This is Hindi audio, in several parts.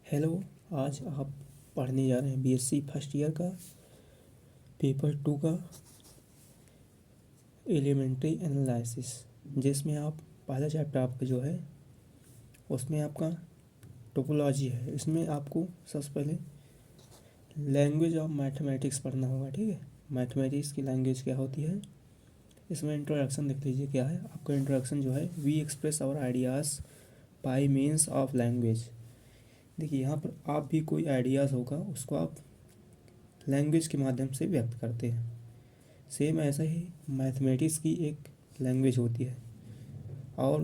हेलो। आज आप पढ़ने जा रहे हैं बीएससी फर्स्ट ईयर का पेपर 2 का एलिमेंट्री एनालिसिस, जिसमें आप पहला चैप्टर आपका जो है उसमें आपका टोपोलॉजी है। इसमें आपको सबसे पहले लैंग्वेज ऑफ मैथमेटिक्स पढ़ना होगा। ठीक है, मैथमेटिक्स की लैंग्वेज क्या होती है। इसमें इंट्रोडक्शन देख लीजिए क्या है आपका। इंट्रोडक्शन जो है, we express our ideas by means of language. देखिए यहाँ पर आप भी कोई आइडियाज़ होगा उसको आप लैंग्वेज के माध्यम से व्यक्त करते हैं। सेम ऐसा ही मैथमेटिक्स की एक लैंग्वेज होती है। और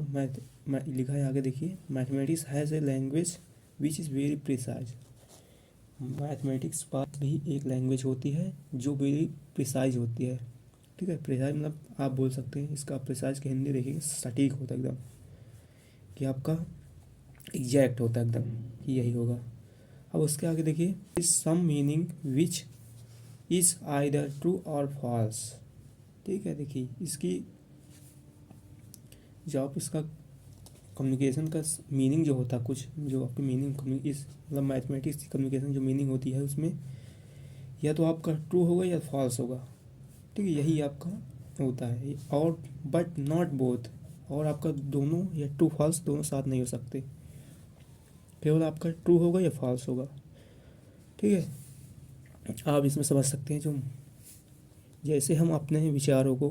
लिखा है आगे देखिए, mathematics has a language which is very precise. Mathematics पास भी एक लैंग्वेज होती है जो वेरी प्रिसाइज होती है। ठीक है, प्रिसाइज मतलब आप बोल सकते हैं इसका प्रिसाइज की हिंदी देखिए, सटीक होता है एकदम, कि आपका एग्जैक्ट होता है एकदम कि यही होगा। अब उसके आगे देखिए, is some meaning which is either true और फॉल्स। ठीक है, देखिए इसकी जो आप इसका कम्युनिकेशन का मीनिंग जो होता है, कुछ जो आपकी मीनिंग इस मतलब मैथमेटिक्स की कम्युनिकेशन जो मीनिंग होती है उसमें या तो आपका ट्रू होगा या फॉल्स होगा। ठीक है, यही आपका होता है। और बट नॉट बोथ, और आपका दोनों या ट्रू फॉल्स दोनों साथ नहीं हो सकते, केवल आपका ट्रू होगा या फॉल्स होगा। ठीक है, आप इसमें समझ सकते हैं जो जैसे हम अपने विचारों को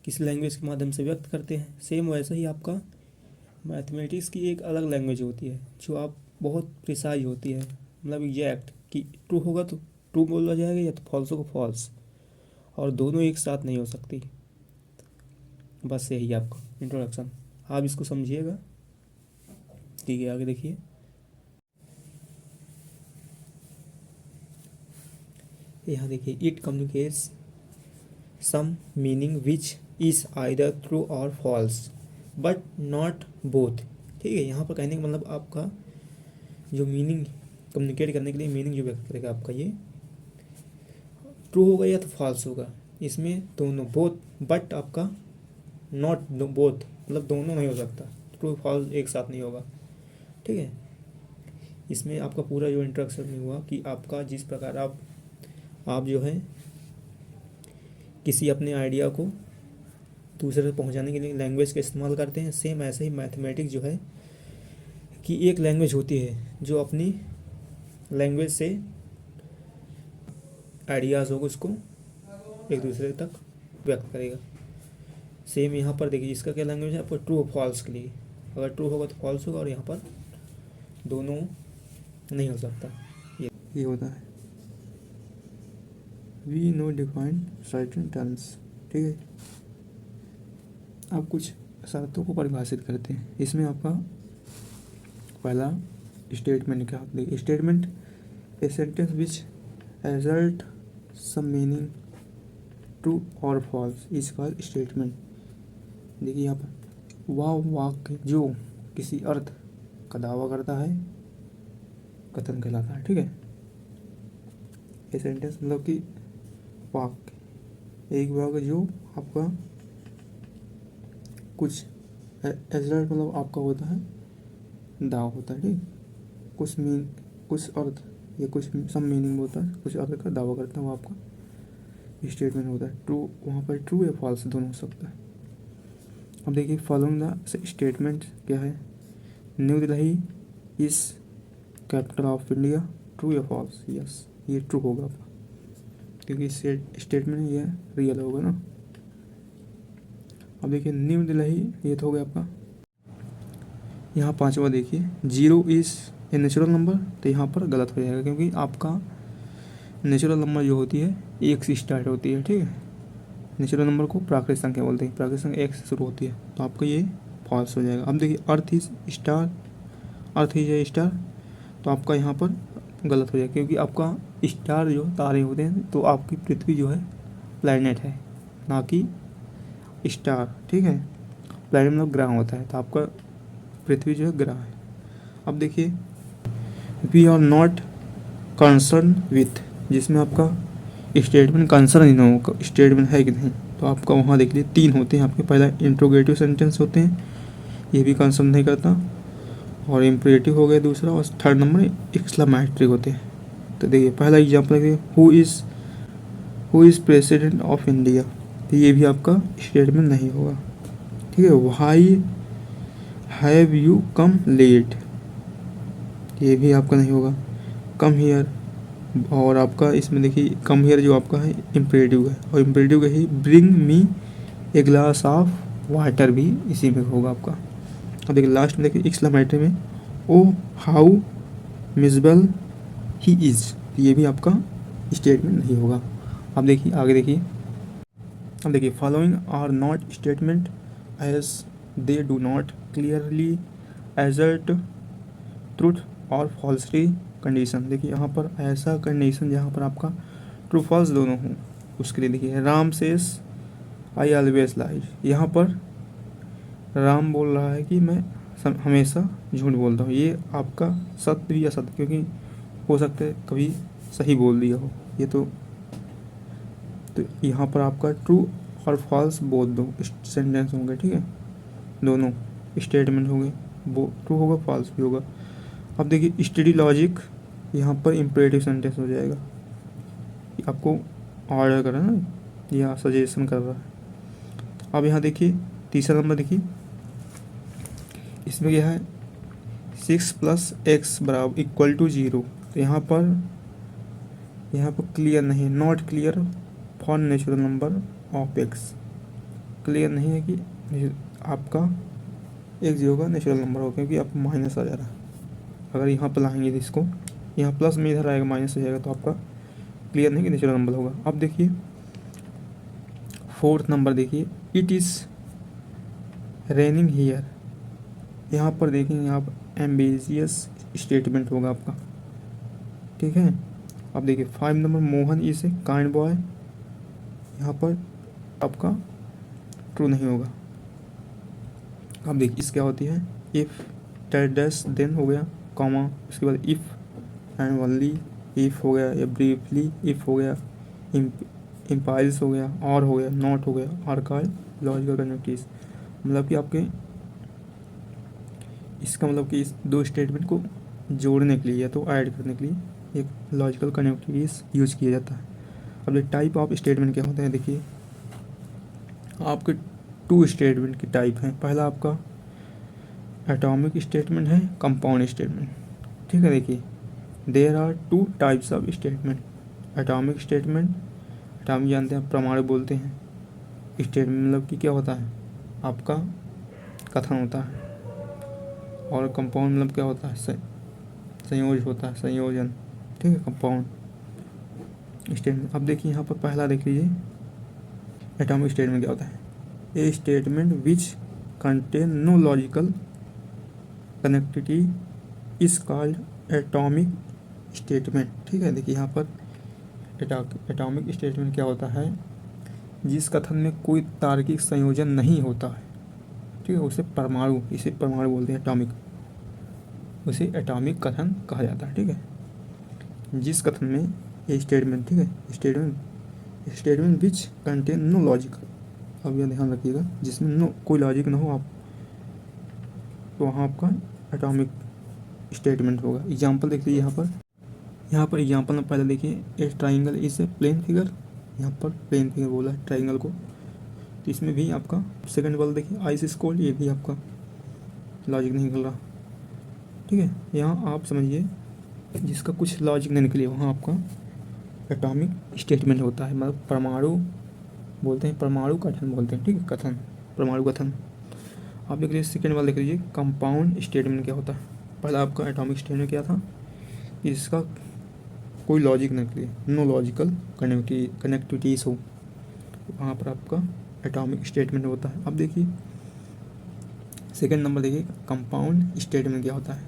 किसी लैंग्वेज के माध्यम से व्यक्त करते हैं, सेम वैसे ही आपका मैथमेटिक्स की एक अलग लैंग्वेज होती है जो आप बहुत प्रिसाइज होती है, मतलब एग्जैक्ट कि ट्रू होगा तो ट्रू बोला जाएगा या तो फॉल्स होगा फॉल्स, और दोनों एक साथ नहीं हो सकती। बस यही आपका इंट्रोडक्शन, आप इसको समझिएगा। ठीक है, आगे देखिए। यहाँ देखिए, it communicates some meaning which is either true और फॉल्स बट नॉट बोथ। ठीक है, यहाँ पर कहने का मतलब आपका जो मीनिंग कम्युनिकेट करने के लिए मीनिंग जो व्यक्त करेगा आपका, ये ट्रू होगा या तो फॉल्स होगा। इसमें दोनों बोथ, बट आपका नॉट बोथ मतलब दोनों नहीं हो सकता, ट्रू फॉल्स एक साथ नहीं होगा। ठीक है, इसमें आपका पूरा जो इंट्रोडक्शन हुआ कि आपका जिस प्रकार आप जो है किसी अपने आइडिया को दूसरे तक पहुंचाने के लिए लैंग्वेज का इस्तेमाल करते हैं, सेम ऐसे ही मैथमेटिक्स जो है कि एक लैंग्वेज होती है जो अपनी लैंग्वेज से आइडियाज़ होगा उसको एक दूसरे तक व्यक्त करेगा। सेम यहाँ पर देखिए, इसका क्या लैंग्वेज है आपको, ट्रू और फॉल्स के लिए। अगर ट्रू होगा तो फॉल्स होगा, और यहाँ पर दोनों नहीं हो सकता, ये होता है। We know define certain terms. ठीक है, आप कुछ शर्तों को परिभाषित करते हैं। इसमें आपका पहला स्टेटमेंट क्या होता है। Statement a sentence which exalt some meaning true और फॉल्स इज कॉल्ड स्टेटमेंट। देखिए यहाँ पर वह वाक्य जो किसी अर्थ का दावा करता है कथन कहलाता है। ठीक है, ए सेंटेंस मतलब कि वाक्य, एक वाक्य जो आपका कुछ एजल्ट मतलब आपका होता है दावा होता है। ठीक, कुछ अर्थ या कुछ सम मीनिंग होता है, कुछ अर्थ का दावा करता है, वो आपका स्टेटमेंट होता है। ट्रू, वहाँ पर ट्रू या फॉल्स दोनों हो सकता है। अब देखिए, फॉलोइंग द स्टेटमेंट क्या है। New Delhi is capital of India, true या फॉल्स। यस, ये ट्रू होगा आपका, क्योंकि स्टेटमेंट ये रियल होगा ना। अब देखिए, न्यू दिल्ली ये तो हो गया आपका। यहाँ पांचवा देखिए, 0 इज़ ए नेचुरल नंबर, तो यहाँ पर गलत हो जाएगा, क्योंकि आपका नेचुरल नंबर जो होती है 1 से स्टार्ट होती है। ठीक है, नेचुरल नंबर को प्राकृतिक संख्या बोलते हैं, प्राकृतिक संख्या 1 से शुरू होती है, तो आपका ये फॉल्स हो जाएगा। अब देखिए, earth is star, earth is a star, तो आपका यहाँ पर गलत हो जाएगा, क्योंकि आपका स्टार जो तारे होते हैं, तो आपकी पृथ्वी जो है प्लैनेट है, ना कि स्टार। ठीक है, प्लैनेट मतलब ग्रह होता है, तो आपका पृथ्वी जो है ग्रह है। अब देखिए, we are not concern with, जिसमें आपका स्टेटमेंट कंसर्न इन हो, स्टेटमेंट है कि नहीं, तो आपका वहाँ देख लीजिए 3 होते हैं आपके। पहला इंट्रोगेटिव सेंटेंस होते हैं, ये भी कंसर्न नहीं करता। और इम्परेटिव हो गया दूसरा, और थर्ड नंबर एक्सक्लेमेटरी होते हैं। तो देखिए पहला एग्जाम्पल है who is president of India, तो ये भी आपका स्टेटमेंट नहीं होगा। ठीक है। Why have you come late, ये भी आपका नहीं होगा। कम हियर, और आपका इसमें देखिए कम हियर जो आपका है इम्परेटिव है, और इम्परेटिव का ही bring me a glass of water भी इसी में होगा आपका। अब देखिए लास्ट में देखिए एक्सक्लेमेटरी में ओ हाउ मिजबल ही इज़, ये भी आपका स्टेटमेंट नहीं होगा। अब देखिए आगे देखिए, अब देखिए following are not statement as they do not clearly assert truth और फॉल्सली कंडीशन। देखिए यहाँ पर ऐसा कंडीशन जहाँ पर आपका ट्रू फॉल्स दोनों हों, उसके लिए देखिए राम सेस आई ऑलवेज लाई, यहाँ पर राम बोल रहा है कि मैं हमेशा झूठ बोलता हूँ, ये आपका सत्य भी असत्य, क्योंकि हो सकता है कभी सही बोल दिया हो ये तो यहाँ पर आपका ट्रू और फॉल्स बोथ दो सेंटेंस होंगे। ठीक है, दोनों स्टेटमेंट होंगे, वो ट्रू होगा फॉल्स भी होगा। अब देखिए स्टडी लॉजिक, यहाँ पर इम्परेटिव सेंटेंस हो जाएगा, आपको ऑर्डर कर रहा है ना या सजेशन कर रहा है। अब यहाँ देखिए तीसरा नंबर देखिए, इसमें क्या है 6 + x बराबर इक्वल टू 0, तो यहाँ पर क्लियर नहीं, not clear for natural number of x, clear नहीं है कि आपका x जो होगा नेचुरल नंबर होगा, क्योंकि आपको माइनस आ जा रहा है। अगर यहाँ पर लाएंगे तो इसको यहाँ प्लस में इधर आएगा माइनस हो जाएगा, तो आपका क्लियर नहीं कि नेचुरल नंबर होगा। अब देखिए फोर्थ नंबर देखिए, इट इज़ रेनिंग हियर, यहाँ पर देखेंगे आप एम्बिशियस स्टेटमेंट होगा आपका। ठीक है। अब देखिए 5 number, Mohan is a kind boy, यहाँ पर आपका ट्रू नहीं होगा। अब देखिए इस क्या होती है, इफ़ डैश देन हो गया कॉमा, उसके बाद इफ़ एंड ओनली, इफ़ हो गया, या ब्रीफली इफ़ हो गया, इम्पाइल्स हो गया, और हो गया, नॉट हो गया, आर कॉल्ड लॉजिकल कनेक्टिविटीज। मतलब कि आपके इसका मतलब कि इस दो स्टेटमेंट को जोड़ने के लिए या तो ऐड करने के लिए एक लॉजिकल कनेक्टिविटीज यूज किया जाता है। अब ये टाइप ऑफ स्टेटमेंट क्या होते हैं, देखिए आपके 2 स्टेटमेंट की टाइप हैं। पहला आपका एटॉमिक स्टेटमेंट है, कंपाउंड स्टेटमेंट। ठीक है। देखिए there are 2 types of statement, atomic statement, atomic जानते हैं परमाणु बोलते हैं, स्टेटमेंट मतलब कि क्या होता है आपका कथन होता है, और कंपाउंड मतलब क्या होता है संयोज होता है, संयोजन। ठीक है, कंपाउंड स्टेटमेंट। अब देखिए यहाँ पर पहला देख लीजिए एटॉमिक स्टेटमेंट क्या होता है, a statement which contain no logical connectivity is called atomic statement. ठीक है। देखिए यहाँ पर एटॉमिक स्टेटमेंट क्या होता है, जिस कथन में कोई तार्किक संयोजन नहीं होता है। ठीक है, उसे परमाणु बोलते हैं, एटॉमिक, उसे एटॉमिक कथन कहा जाता है। ठीक है, जिस कथन में ये स्टेटमेंट, ठीक है, statement which contain no logic, अब यह ध्यान रखिएगा, जिसमें नो कोई लॉजिक ना हो आप, तो वहाँ आपका एटॉमिक स्टेटमेंट होगा। एग्जाम्पल देख लीजिए यहाँ पर एग्जाम्पल में पहले देखिए, a triangle is a plane figure, यहाँ पर प्लेन फिगर बोला है ट्राइंगल को, तो इसमें भी आपका सेकंड वाला देखिए आइस इज कोल्ड, ये भी आपका लॉजिक नहीं निकल रहा। ठीक है, यहाँ आप समझिए जिसका कुछ लॉजिक नहीं निकले वहाँ आपका एटॉमिक स्टेटमेंट होता है, मतलब परमाणु बोलते हैं, परमाणु कथन बोलते हैं। ठीक है, कथन, परमाणु कथन। आप देख लीजिए सेकेंड वाला देख लीजिए कंपाउंड स्टेटमेंट क्या होता है। पहला आपका एटॉमिक स्टेटमेंट क्या था, इसका कोई लॉजिक नहीं निकले, नो लॉजिकल कनेक्टिविटीज हो, वहाँ पर आपका एटॉमिक स्टेटमेंट होता है। अब देखिए सेकेंड नंबर देखिए कंपाउंड स्टेटमेंट क्या होता है,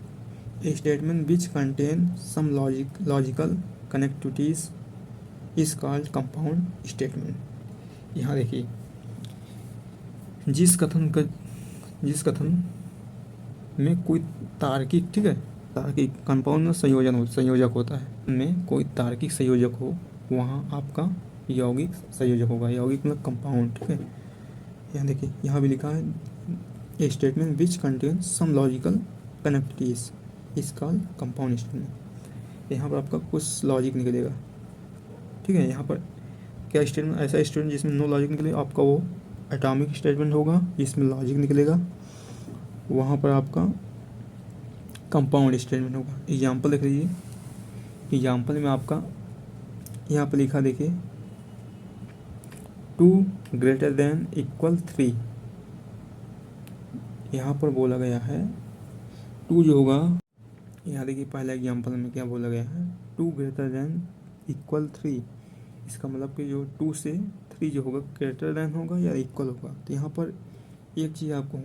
a statement which contain some logical connectivities is called compound statement. यहाँ देखिए जिस कथन में कोई तार्किक, ठीक है, तार्किक, कंपाउंड में संयोजक होता है, में कोई तार्किक संयोजक हो, वहाँ आपका यौगिक संयोजक होगा, यौगिक मतलब कंपाउंड। ठीक है, यहाँ देखिए यहाँ भी लिखा है a statement which contain some logical connectivity is called compound statement. यहाँ पर आपका कुछ लॉजिक निकलेगा, ठीक है। यहाँ पर क्या स्टेटमेंट, ऐसा स्टेटमेंट जिसमें नो लॉजिक निकले आपका वो एटॉमिक स्टेटमेंट होगा, इसमें लॉजिक निकलेगा, वहाँ पर आपका कंपाउंड स्टेटमेंट होगा। एग्जाम्पल देख लीजिए, एग्जाम्पल में आपका यहाँ पर लिखा देखिए 2 ग्रेटर देन इक्वल 3। यहाँ पर बोला गया है 2 जो होगा, यहाँ देखिए पहला एग्जाम्पल में क्या बोला गया है 2 ग्रेटर देन इक्वल 3। इसका मतलब कि जो 2 से 3 जो होगा ग्रेटर देन होगा या इक्वल होगा। तो यहाँ पर एक चीज़ आपको,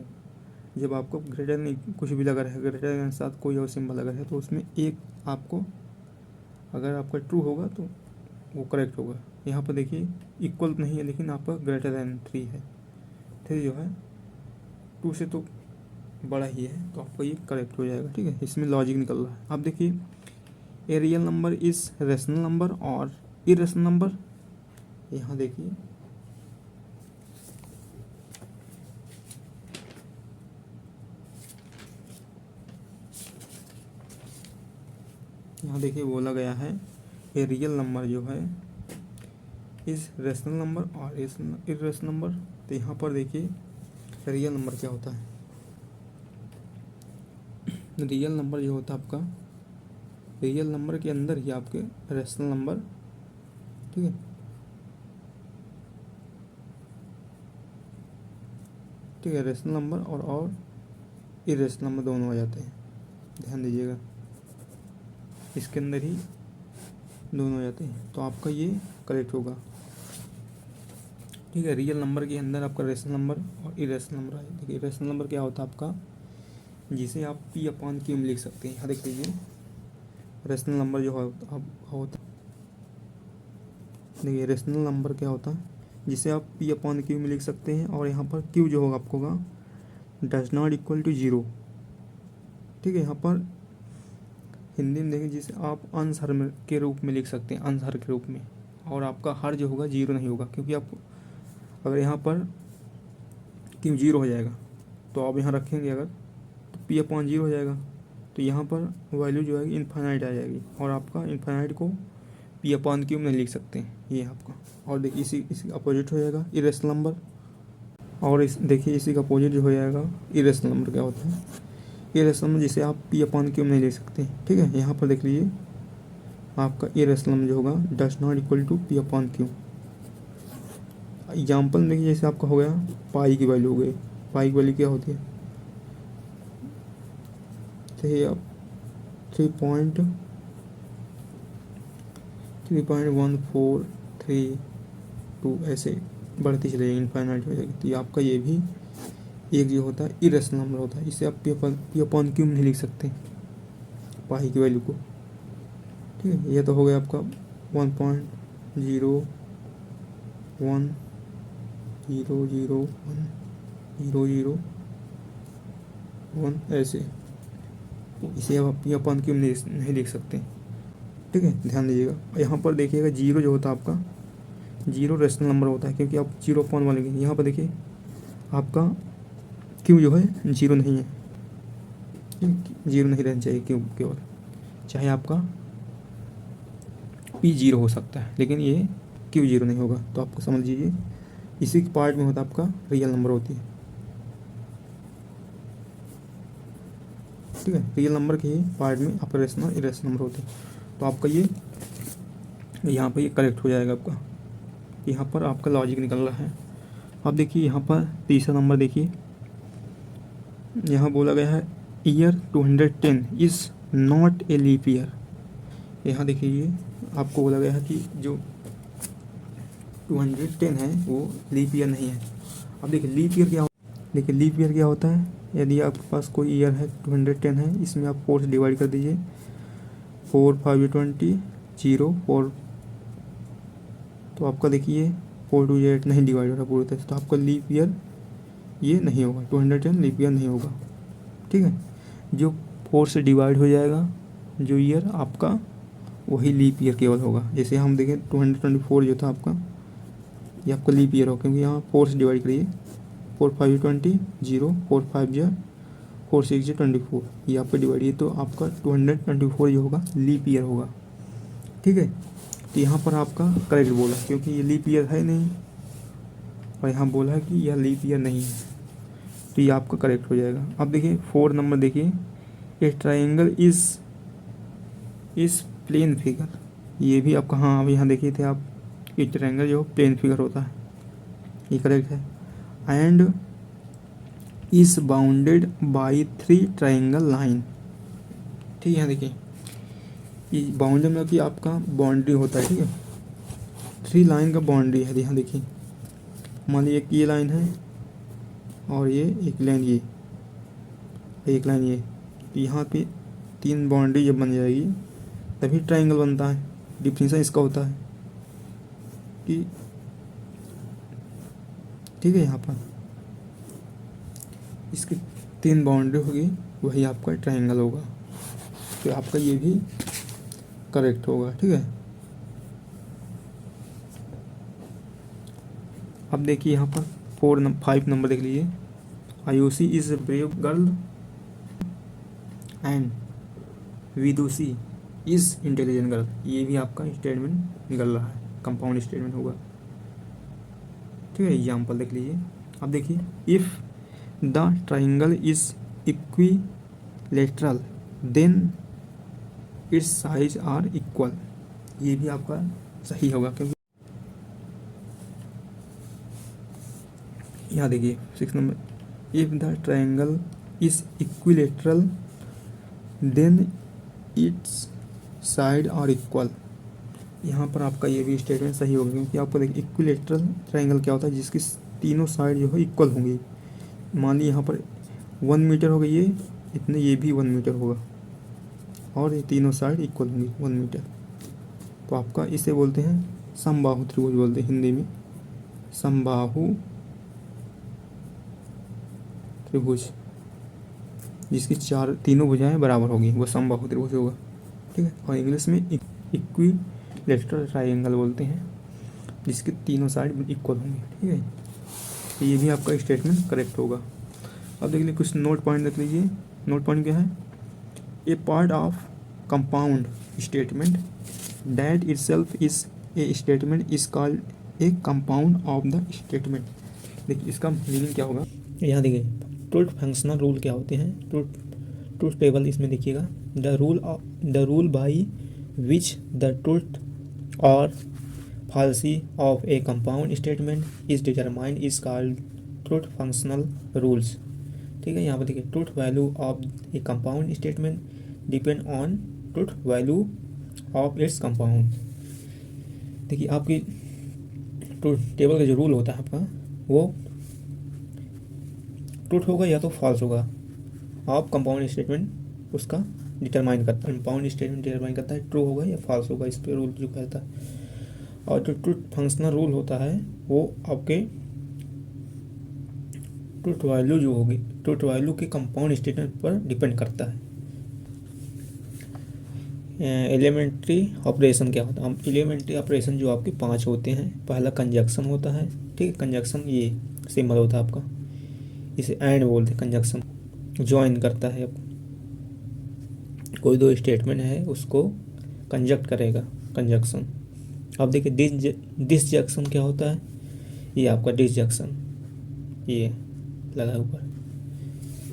जब आपको ग्रेटर देन कुछ भी लगा रहे, ग्रेटर देन साथ कोई और सिंबल लगा रहे, तो उसमें एक आपको, अगर आपका ट्रू होगा तो वो करेक्ट होगा। यहाँ पर देखिए इक्वल नहीं है लेकिन आपका ग्रेटर देन 3 है, 3 जो है 2 से तो बड़ा ही है, तो आपका ये करेक्ट हो जाएगा, ठीक है। इसमें लॉजिक निकल रहा है। अब देखिए a real number is rational number और इरेशनल नंबर। यहाँ देखिए बोला गया है ए रियल नंबर जो है इज रेशनल नंबर और इरेशनल नंबर। तो यहाँ पर देखिए रियल नंबर क्या होता है, रियल नंबर जो होता है आपका, रियल नंबर के अंदर ही आपके रेशनल नंबर, ठीक है, ठीक है, रेशनल नंबर और इरेशनल नंबर दोनों आ जाते हैं, ध्यान दीजिएगा, इसके अंदर ही दोनों आ जाते हैं, तो आपका ये करेक्ट होगा, ठीक है। रियल नंबर के अंदर आपका रेशनल नंबर और इरेशनल नंबर आए। देखिए रेशनल नंबर क्या होता है आपका, जिसे आप P/Q में लिख सकते हैं। यहाँ देख लीजिए रेशनल नंबर जो होता, देखिए रेशनल नंबर क्या होता है जिसे आप P/Q में लिख सकते हैं, और यहाँ पर Q जो होगा आपको होगा डज नॉट इक्वल टू 0, ठीक है। यहाँ पर हिंदी में देखिए जिसे आप अंश हर के रूप में लिख सकते हैं, अंश हर के रूप में, और आपका हर जो होगा 0 नहीं होगा, क्योंकि आप अगर यहाँ पर Q 0 हो जाएगा तो आप यहाँ रखेंगे अगर, तो P/0 हो जाएगा, तो यहाँ पर वैल्यू जो है इनफाइनाइट आ जाएगी, और आपका इनफाइनाइट को P/Q में लिख सकते हैं, ये आपका। और देखिए इसी अपोजिट हो जाएगा इरेशनल नंबर, और इस देखिए इसी का अपोजिट जो हो जाएगा इरेशनल नंबर क्या होता है, इरेशनल नंबर जिसे आप P/Q में नहीं लिख सकते, ठीक है। यहाँ पर देख लीजिए आपका इरेशनल नंबर जो होगा does not equal to P/Q। Example में देखिए जैसे आपका हो गया पाई की वैल्यू हो गई, पाई की वैल्यू क्या होती है, चाहिए आप 3.1432 ऐसे बढ़ती चली जाएगी, इनफाइनाइट हो जाएगी। तो ये आपका ये भी एक जो होता है इरेशनल नंबर होता है, इसे आप P/Q में नहीं लिख सकते पाई की वैल्यू को, ठीक है। ये तो हो गया आपका 1.01001 ऐसे, इसे आप P/Q में नहीं लिख सकते, ठीक है, ध्यान दीजिएगा। यहाँ पर देखिएगा 0 जो होता है आपका, 0 रेशनल नंबर होता है, क्योंकि आप 0.1 लेंगे। यहाँ पर देखिए आपका Q जो है 0 नहीं है, 0 नहीं रहना चाहिए Q केवल, चाहे आपका P 0 हो सकता है, लेकिन ये Q 0 नहीं होगा। तो आपको समझ लीजिए इसी के पार्ट में होता है आपका रियल नंबर होती है, ठीक है। रियल नंबर के ही पार्ट में आपका रेशनल इरेशनल नंबर होते हैं, तो आपका ये यहाँ पर ये करेक्ट हो जाएगा आपका, यहाँ पर आपका लॉजिक निकल रहा है। अब देखिए यहाँ पर तीसरा नंबर देखिए, यहाँ बोला गया है year 210 is not a leap year. यहाँ देखिए ये आपको बोला गया है कि जो 210 है वो लीप ईयर नहीं है। अब देखिए लीप ईयर क्या होता है, देखिए लीप ईयर क्या होता है, यदि आपके पास कोई ईयर है 210 है, इसमें आप 4 से डिवाइड कर दीजिए, 4 5 20 0 4, तो आपका देखिए 4 2 8 नहीं डिवाइड हो रहा पूरी तरह से, तो आपका लीप ईयर ये नहीं होगा, 210 लीप ईयर नहीं होगा, ठीक है। जो 4 से डिवाइड हो जाएगा जो ईयर आपका, वही लीप ईयर केवल होगा। जैसे हम देखें 224 जो था आपका, ये आपका लीप ईयर होगा, क्योंकि यहाँ 4 से डिवाइड करिए, 4 5 20 0 4 5 जा 4 6 24, ये आपका डिवाइड, ये तो आपका 224 ये होगा, लीप ईयर होगा। ठीक है, तो यहाँ पर आपका करेक्ट बोला क्योंकि ये लीप ईयर है नहीं, और यहाँ बोला है कि यह लीप ईयर नहीं है, तो ये आपका करेक्ट हो जाएगा। अब देखिए 4 नंबर देखिए, ए ट्राइंगल इस प्लेन फिगर, ये भी आपका, हाँ अब यहाँ देखिए थे आप, ये ट्राइंगल जो प्लेन फिगर होता है, ये करेक्ट है। And is bounded by 3 triangle line. ठीक है, यहाँ देखिए ये बाउंडेड मतलब कि आपका बाउंड्री होता है। ठीक है, 3 लाइन का बाउंड्री है। यहाँ देखिए मान लीजिए ये लाइन है और ये एक लाइन, ये एक लाइन, ये यहाँ पे 3 बाउंड्री जब बन जाएगी तभी ट्राइंगल बनता है। डिफिनेशन इसका होता है कि ठीक है, यहाँ पर इसकी 3 बाउंड्री होगी, वही आपका ट्राइंगल होगा, तो आपका ये भी करेक्ट होगा। ठीक है, अब देखिए यहाँ पर 5 नंबर देख लीजिए, Ayushi is a brave girl and Vidushi is intelligent girl, ये भी आपका स्टेटमेंट निकल रहा है, कंपाउंड स्टेटमेंट होगा। ठीक है, एग्जाम्पल देख लीजिए। अब देखिए, if the triangle is equilateral then its साइज आर इक्वल, ये भी आपका सही होगा क्योंकि यहाँ देखिए 6 number, if the triangle is equilateral then its side are equal, यहाँ पर आपका ये भी स्टेटमेंट सही होगा क्योंकि आपको देखिए इक्विलेटरल ट्राइंगल क्या होता है, जिसकी तीनों साइड जो है इक्वल होंगी। मान ली यहाँ पर 1 मीटर होगा, ये इतने, ये भी 1 मीटर होगा और ये तीनों साइड इक्वल होंगी 1 मीटर, तो आपका इसे बोलते हैं समबाहु त्रिभुज बोलते हैं हिंदी में, समबाहु त्रिभुज, जिसकी तीनों भुजाएं बराबर होगी वो समबाहु त्रिभुज होगा। ठीक है, और इंग्लिश में इक्विलेटरल ट्राइंगल बोलते हैं, जिसके तीनों साइड इक्वल होंगे। ठीक है, तो ये भी आपका स्टेटमेंट करेक्ट होगा। अब देख लीजिए कुछ नोट पॉइंट रख लीजिए। नोट पॉइंट क्या है, a part of compound statement that itself is a statement is called a compound of the statement. देखिए इसका मीनिंग क्या होगा, यहाँ देखिए ट्रुथ फंक्शनल रूल क्या होते हैं, ट्रुथ टेबल इसमें देखिएगा, the rule by which the truth और falsity of a compound statement is determined is called truth functional rules. ठीक है, यहाँ पर देखिए truth value of a compound statement depend on truth value of its compound. देखिए आपकी ट्रुथ टेबल का जो रूल होता है आपका, वो ट्रुथ होगा या तो फॉल्स होगा। आप कंपाउंड स्टेटमेंट उसका डिटरमाइन करता है, कंपाउंड स्टेटमेंट डिटरमाइन करता है ट्रू होगा या फॉल्स होगा, इस पे रूल जो कहता है। और जो ट्रुथ फंक्शनल रूल होता है वो आपके ट्रुथ वैल्यू जो होगी, ट्रुथ वैल्यू के कंपाउंड स्टेटमेंट पर डिपेंड करता है। एलिमेंट्री ऑपरेशन क्या होता है, एलिमेंट्री ऑपरेशन जो आपके 5 होते हैं। पहला कंजक्शन होता है। ठीक है, कंजक्शन ये सिंबल होता है आपका, इसे एंड बोलते हैं। कंजक्शन ज्वाइन करता है, कोई 2 स्टेटमेंट है उसको कंजक्ट करेगा, कंजक्शन। अब देखिए डिसजंक्शन क्या होता है, ये आपका डिसजंक्शन, ये लगा ऊपर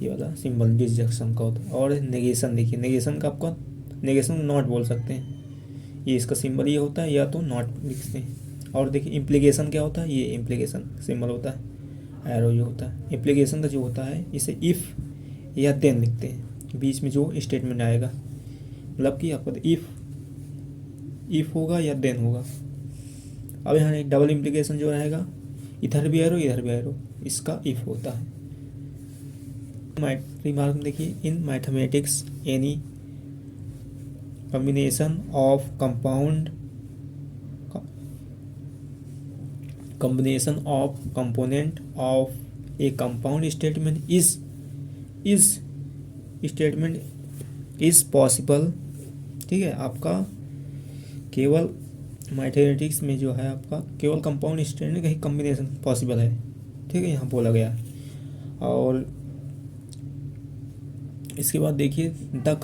ये वाला सिंबल डिसजंक्शन का होता है। और नेगेशन देखिए, नेगेशन का आपका नेगेशन नॉट बोल सकते हैं, ये इसका सिंबल ये होता है, या तो नॉट लिखते हैं। और देखिए इम्प्लीकेशन क्या होता है, ये इम्प्लीकेशन सिंबल होता है, एरो जो होता है। इम्प्लीकेशन का जो होता है इसे इफ़ या देन लिखते हैं, बीच में जो स्टेटमेंट आएगा, मतलब कि आपका इफ़ होगा या देन होगा। अब यहाँ एक डबल इम्प्लीकेशन जो रहेगा, इधर भी एरो इधर भी एरो, इसका इफ़ होता है। रिमार्क में देखिए, in mathematics any combination of component of a compound statement is statement is possible। ठीक है, आपका केवल मैथमेटिक्स में जो है आपका केवल कंपाउंड स्टेटमेंट का ही कम्बिनेशन पॉसिबल है। ठीक है, यहाँ बोला गया। और इसके बाद देखिए the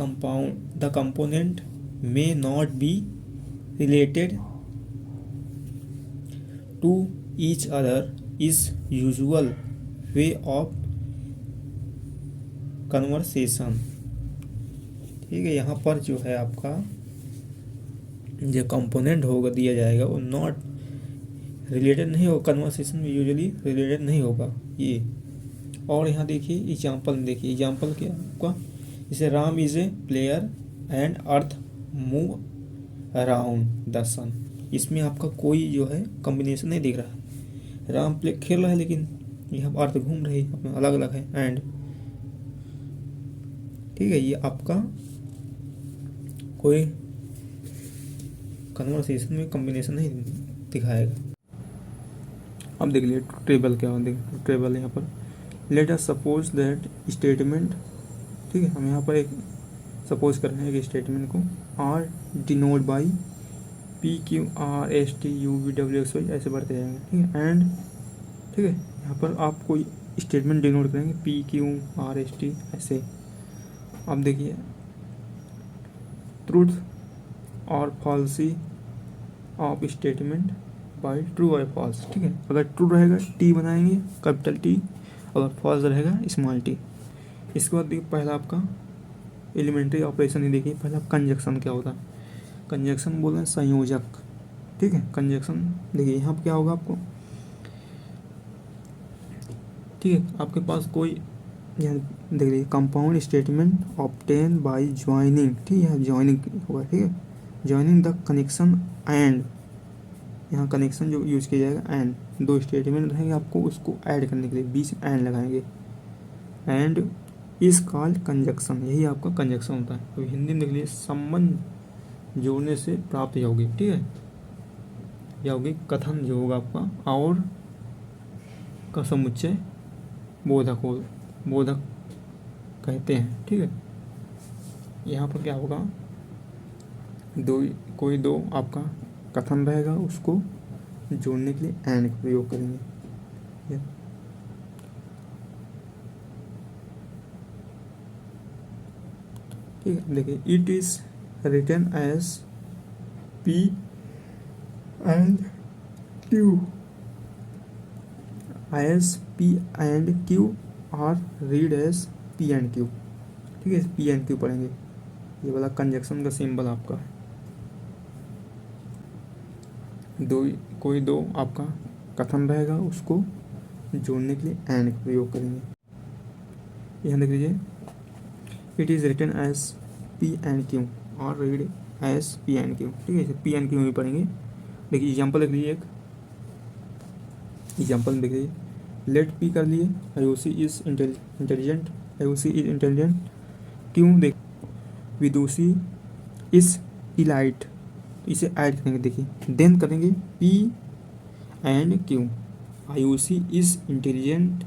component may not be related to each other is usual way of conversation. ठीक है, यहाँ पर जो है आपका जो कंपोनेंट होगा दिया जाएगा वो नॉट रिलेटेड नहीं होगा, कन्वर्सेशन में यूजुअली रिलेटेड नहीं होगा ये। और यहाँ देखिए एग्जाम्पल में, देखिए एग्जाम्पल क्या आपका, जैसे Ram is a player and earth move around the sun. इसमें आपका कोई जो है कॉम्बिनेशन नहीं दिख रहा है, राम प्ले खेल रहा है लेकिन यहाँ पर अर्थ घूम रही है, अलग अलग है एंड। ठीक है, ये आपका कोई कन्वर्सेशन में कॉम्बिनेशन नहीं दिखाएगा। अब देख लीजिए ट्रेबल क्या है, देख ट्रेबल यहाँ पर let us suppose that statement. ठीक है, हम यहाँ पर एक सपोज कर रहे हैं कि स्टेटमेंट को are denote by P Q R S T U V W X Y ऐसे बढ़ते जाएंगे। ठीक है, एंड ठीक है यहाँ पर आप कोई स्टेटमेंट डिनोट करेंगे P Q R S T ऐसे। अब देखिए ट्रूथ और falsies of statement by true और फॉल्स। ठीक है, अगर ट्रू रहेगा टी बनाएंगे कैपिटल टी, अगर फॉल्स रहेगा स्मॉल टी। इसके बाद देखिए पहला आपका एलिमेंट्री ऑपरेशन ही देखिए, पहला कंजक्शन क्या होता है, कंजक्शन बोल रहे हैं संयोजक। ठीक है, कंजक्शन देखिए यहाँ पर क्या होगा आपको, ठीक है आपके पास कोई यहाँ देख लीजिए compound statement obtain by joining. ठीक है, ज्वाइनिंग होगा। ठीक है, ज्वाइनिंग द कनेक्शन एंड, यहाँ कनेक्शन जो यूज किया जाएगा एंड, दो स्टेटमेंट रहेंगे आपको उसको ऐड करने के लिए बीच एंड लगाएंगे, एंड इज कॉल्ड कंजक्शन, यही आपका कंजक्शन होता है। तो हिंदी में देख लीजिए संबंध जोड़ने से प्राप्त यौगिक। ठीक है, यौगिक कथन जो होगा आपका और का समुच्चय बोधक हो, बोधक कहते हैं। ठीक है, यहाँ पर क्या होगा, कोई दो आपका कथन रहेगा उसको जोड़ने के लिए एंड का प्रयोग करेंगे। ठीक है, देखिए it is written as P and Q, as P and Q और read as P and Q. ठीक है, पी एंड क्यू पढ़ेंगे, ये वाला कंजक्शन का सिंबल आपका है। कोई दो आपका कथन रहेगा उसको जोड़ने के लिए एंड का प्रयोग करेंगे। यहाँ देख लीजिए it is written as P and Q और read as P and Q. ठीक है, पी एंड क्यू भी पढ़ेंगे। देखिए एग्जाम्पल देख लीजिए, एक एग्जाम्पल देख लीजिए, लेट पी कर लिए, Ayushi is intelligent, Ayushi is intelligent. क्यों देख, विदुषी इज इलाइट, इसे ऐड करेंगे। देखिए देन करेंगे P and Q, Ayushi is intelligent